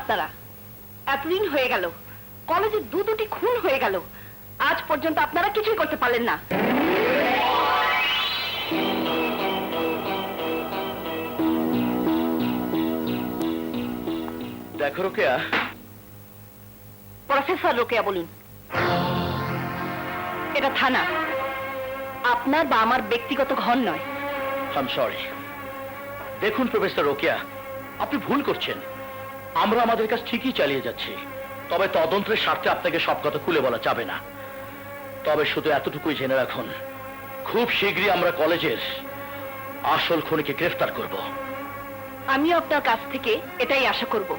আপনারা? এতদিন হয়ে গেল, কলেজে দুটি খুন হয়ে গেল, আজ পর্যন্ত আপনারা কিছুই করতে পারলেন না। দেখো রোকেয়া। প্রফেসর রোকেয়া বলুন। এটা থানা, আপনার বা আমার ব্যক্তিগত ঘর নয়। I am sorry. দেখুন প্রফেসর রোকেয়া, আপনি ভুল করছেন। আমরা আমাদের কাজ ঠিকই চালিয়ে যাচ্ছি, তবে তদন্তের স্বার্থে আপনাকে সব কথা খুলে বলা যাবে না। তবে শুধু এতটুকুই জেনে রাখুন, খুব শীঘ্রই আমরা কলেজের আসল খুনিকে গ্রেফতার করব। আমিও আপনার কাছ থেকে এটাই আশা করব।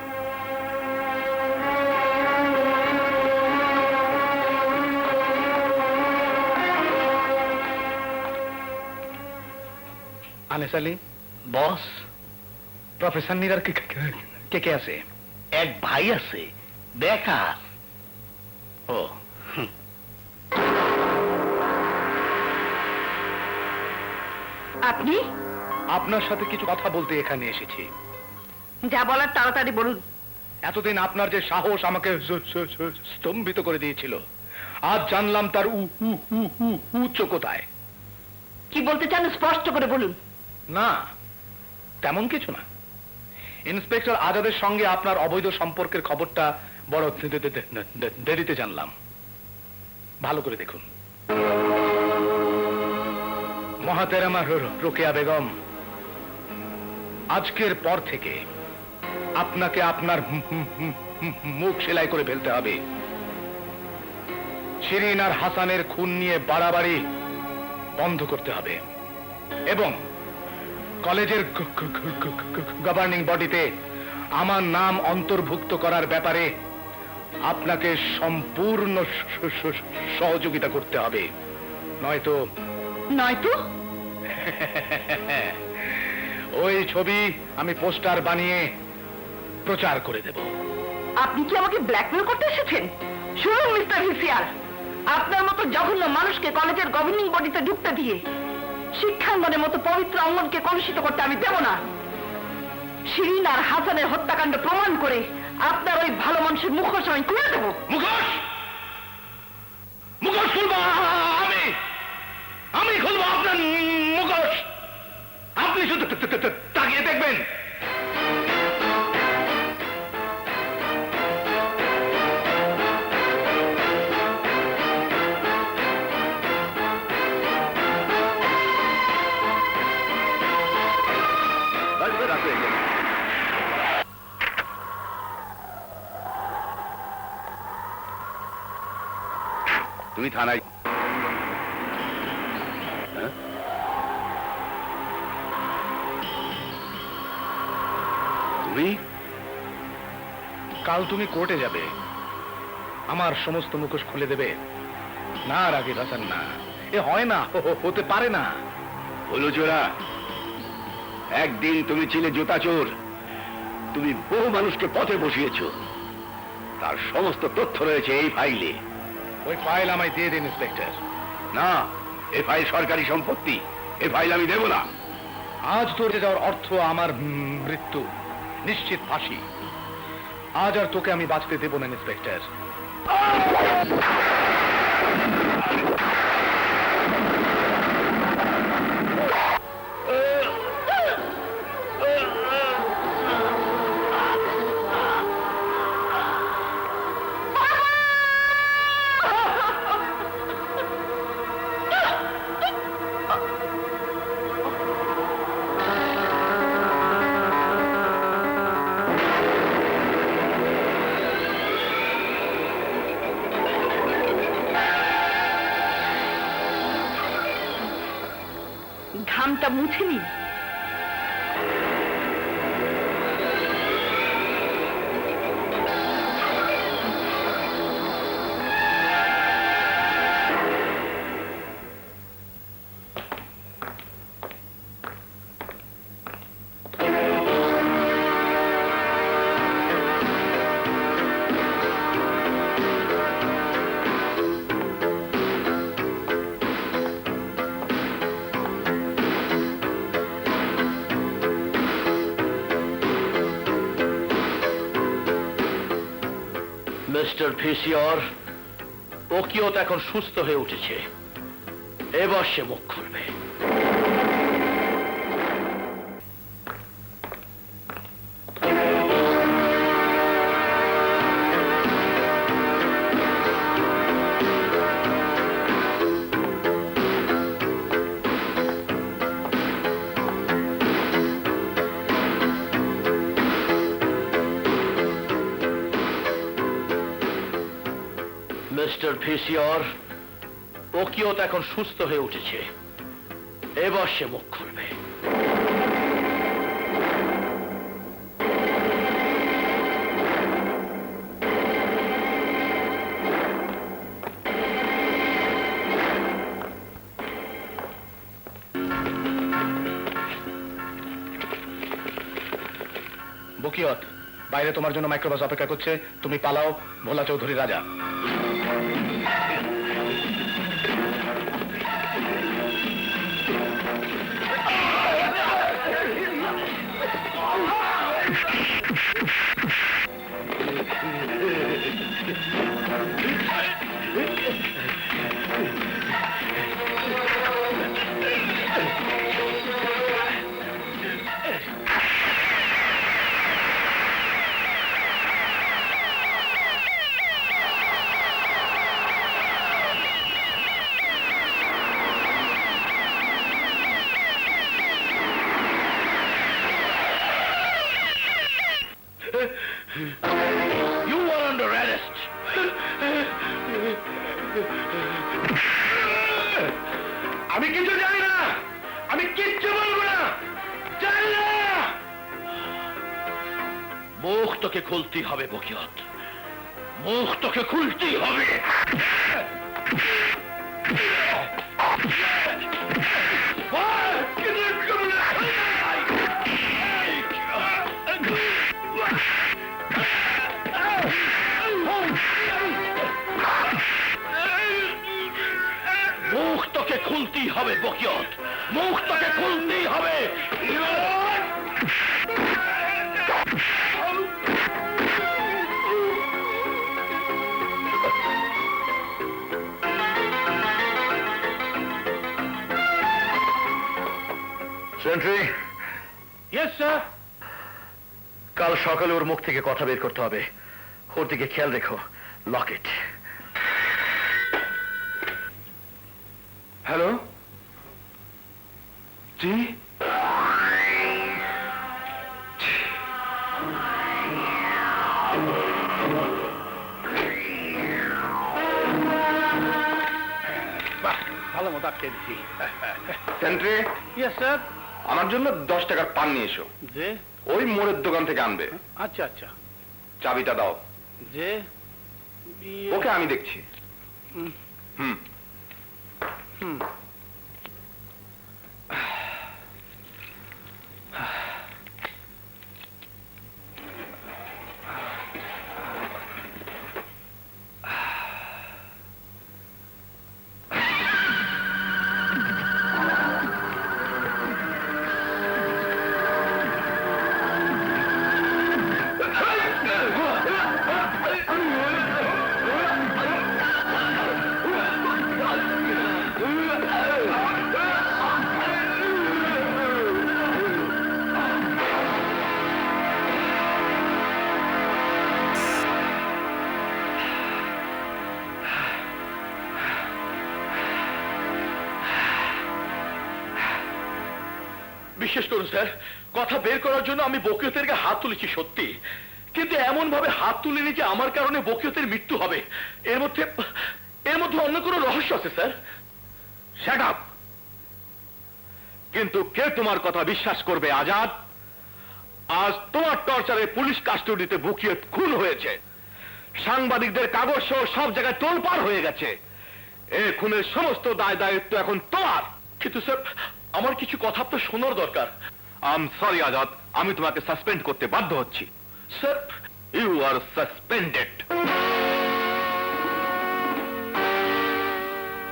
আনিস আলী, বস, প্রফেসর নীরার কে কে আছে? এক ভাই আছে, বেকার। ও আপনি? আপনার সাথে কিছু কথা বলতে এখানে এসেছি। যা বলার তাড়াতাড়ি বলুন। এতদিন আপনার যে সাহস আমাকে স্তম্ভিত করে দিয়েছিল, আজ জানলাম তার উচ্চ কোথায়। কি বলতে চান স্পষ্ট করে বলুন। না, তেমন কিছু না। ইন্সপেক্টর আজাদের সঙ্গে আপনার অবৈধ সম্পর্কের খবরটা বড় দেরিতে জানলাম। ভালো করে দেখুন। মহাতেরামা রোকেয়া বেগম, আজকের পর থেকে আপনাকে আপনার মুখ সেলাই করে ফেলতে হবে। শিরিন আর হাসানের খুন নিয়ে বাড়াবাড়ি বন্ধ করতে হবে এবং কলেজের গভর্নিং বডিতে আমার নাম অন্তর্ভুক্ত করার ব্যাপারে আপনাকে সম্পূর্ণ সহযোগিতা করতে হবে। নয়তো ওই ছবি আমি পোস্টার বানিয়ে প্রচার করে দেব। আপনি কি আমাকে ব্ল্যাকমেল করতে এসেছেন? শুনুন মিস্টার হিসিয়ার, আপনার মতো জঘন্য মানুষকে কলেজের গভর্নিং বডিতে ঢুকতে দিয়ে শিক্ষাঙ্গনের মতো পবিত্র অঙ্গনকে কলুষিত করতে আমি দেব না। শিরিন আর হাসানের হত্যাকাণ্ড প্রমাণ করে আপনার ওই ভালো মানুষের মুখোশ আমি খুলে দেব। মুখোশ? মুখোশ খুলবো আমি খুলবো আপনার মুখোশ। আপনি শুধু তাকিয়ে দেখবেন। তুমি থানায় তুমি কাল তুমি কোর্টে যাবে, আমার সমস্ত মুখোশ খুলে দেবে। না রাগিব হাসান, না, এ হয় না, হতে পারে না। হলো জোড়া। একদিন তুমি ছিলে জুতা চোর, তুমি বহু মানুষকে পথে বসিয়েছ, তার সমস্ত তথ্য রয়েছে এই ফাইলে। ওই ফাইল আমায় দিয়ে দিন ইন্সপেক্টর। না, এই ফাইল সরকারি সম্পত্তি, এই ফাইল আমি দেব না। আজ তোরে যাওয়ার অর্থ আমার মৃত্যু, নিশ্চিত ফাঁসি। আজ আর তোকে আমি বাঁচতে দেব না ইন্সপেক্টর। ঘামটা মুছে নিন। মিস্টার ফিশিয়র, ওকিওত এখন সুস্থ হয়ে উঠেছে, এবার সে মুখ খুলবে। মিস্টার ফিশিয়র, ওকিওত এখন সুস্থ হয়ে উঠেছে, এবার সে মুখ খুলবে। বকিয়ত, বাইরে তোমার জন্য মাইক্রোবাস অপেক্ষা করছে, তুমি পালাও। ভোলা চৌধুরী রাজা। You are under arrest. আমি কিছু জানি না, আমি কিচ্ছু বলবো না, জানি না। মুখ তোকে খুলতেই হবে বকিয়ত, মুখ তোকে খুলতেই হবে। মুখ তোকে খুলতেই হবে বকিয়ত, মুখ তোকে খুলতেই হবে। সেন্ট্রি। Yes sir. কাল সকালে ওর মুখ থেকে কথা বের করতে হবে, ওর দিকে খেয়াল রেখো। লকেট। হ্যালো, জি। ভালো মতো আটকে দিচ্ছি। Sentry, yes sir. আমার জন্য 10 টাকার পান নিয়ে এসো। যে ওই মোড়ের দোকান থেকে আনবে। আচ্ছা আচ্ছা। চাবিটা দাও। যে ওকে আমি দেখছি। হুম। হুম। হুম। বিশ্বাস করুন স্যার, কথা বের করার জন্য আমি বকিয়তের গায়ে হাত তুলেছি সত্যি, কিন্তু এমন ভাবে হাত তুলিনি যে আমার কারণে বকিয়তের মৃত্যু হবে। এর মধ্যে অন্য কোনো রহস্য আছে স্যার। Shut up. কিন্তু কে তোমার কথা বিশ্বাস করবে আজাদ? আজ তোমার টর্চারে পুলিশ কাস্টডিতে বকিয়ত খুন হয়েছে, সাংবাদিকদের কাগজ সহ সব জায়গায় তোলপাড় হয়ে গেছে। এই খুনের সমস্ত দায় দায়িত্ব এখন তোমার। কিন্তু স্যার, আমার কিছু কথা আপনার শোনার দরকার। আই এম সরি আজাদ, আমি তোমাকে সাসপেন্ড করতে বাধ্য হচ্ছি। Sir, you are suspended.